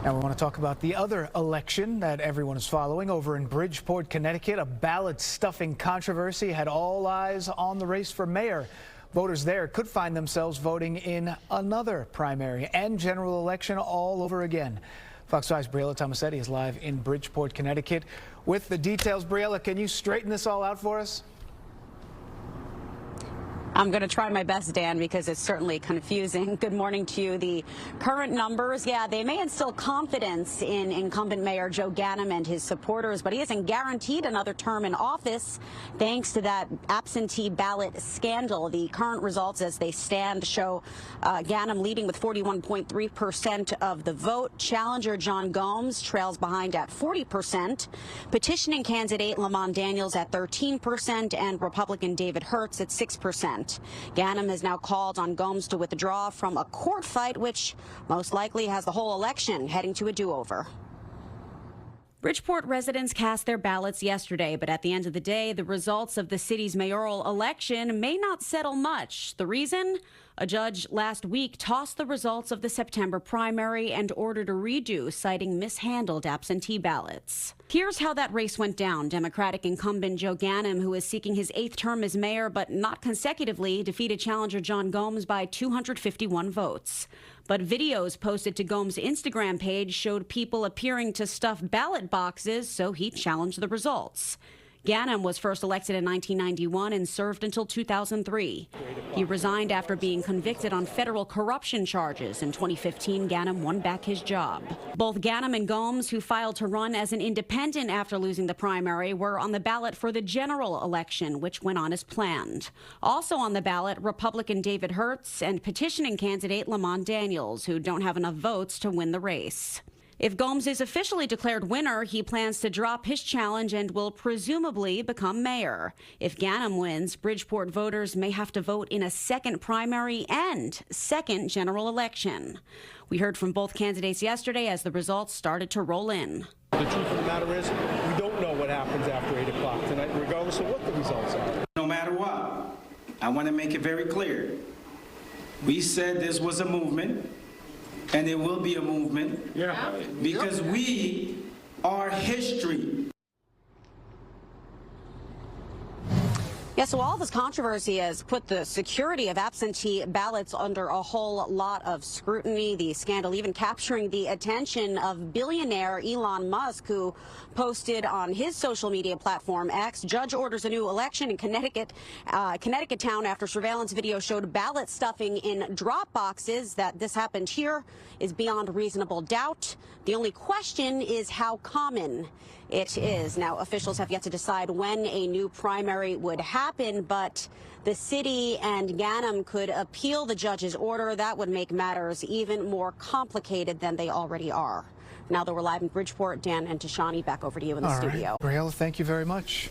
Now we want to talk about the other election that everyone is following over in Bridgeport, Connecticut. A ballot stuffing controversy had all eyes on the race for mayor. Voters there could find themselves voting in another primary and general election all over again. Fox 5's Briella Tomassetti is live in Bridgeport, Connecticut with the details. Briella, can you straighten this all out for us? I'm going to try my best, Dan, because it's certainly confusing. Good morning to you. The current numbers, they may instill confidence in incumbent Mayor Joe Ganim and his supporters, but he isn't guaranteed another term in office thanks to that absentee ballot scandal. The current results as they stand show Ganim leading with 41.3% of the vote. Challenger John Gomes trails behind at 40%. Petitioning candidate Lamont Daniels at 13% and Republican David Hertz at 6%. Ganim has now called on Gomes to withdraw from a court fight, which most likely has the whole election heading to a do-over. Bridgeport residents cast their ballots yesterday, but at the end of the day, the results of the city's mayoral election may not settle much. The reason? A judge last week tossed the results of the September primary and ordered a redo, citing mishandled absentee ballots. Here's how that race went down. Democratic incumbent Joe Ganim, who is seeking his 8th term as mayor but not consecutively, defeated challenger John Gomes by 251 votes. But videos posted to Gomes' Instagram page showed people appearing to stuff ballot boxes, so he challenged the results. Ganim was first elected in 1991 and served until 2003. He resigned after being convicted on federal corruption charges. In 2015, Ganim won back his job. Both Ganim and Gomes, who filed to run as an independent after losing the primary, were on the ballot for the general election, which went on as planned. Also on the ballot, Republican David Hertz and petitioning candidate Lamont Daniels, who don't have enough votes to win the race. If Gomes is officially declared winner, he plans to drop his challenge and will presumably become mayor. If Ganim wins, Bridgeport voters may have to vote in a second primary and second general election. We heard from both candidates yesterday as the results started to roll in. The truth of the matter is, we don't know what happens after 8 o'clock tonight, regardless of what the results are. No matter what, I want to make it very clear. We said this was a movement. And it will be a movement because we are history. Yeah, so all this controversy has put the security of absentee ballots under a whole lot of scrutiny. The scandal even capturing the attention of billionaire Elon Musk, who posted on his social media platform X, judge orders a new election in Connecticut town after surveillance video showed ballot stuffing in drop boxes. That this happened here is beyond reasonable doubt. The only question is how common it is. Now, officials have yet to decide when a new primary would happen, but the city and Ganim could appeal the judge's order. That would make matters even more complicated than they already are. Now that we're live in Bridgeport, Dan and Tashani, back over to you in the studio. Briella, thank you very much.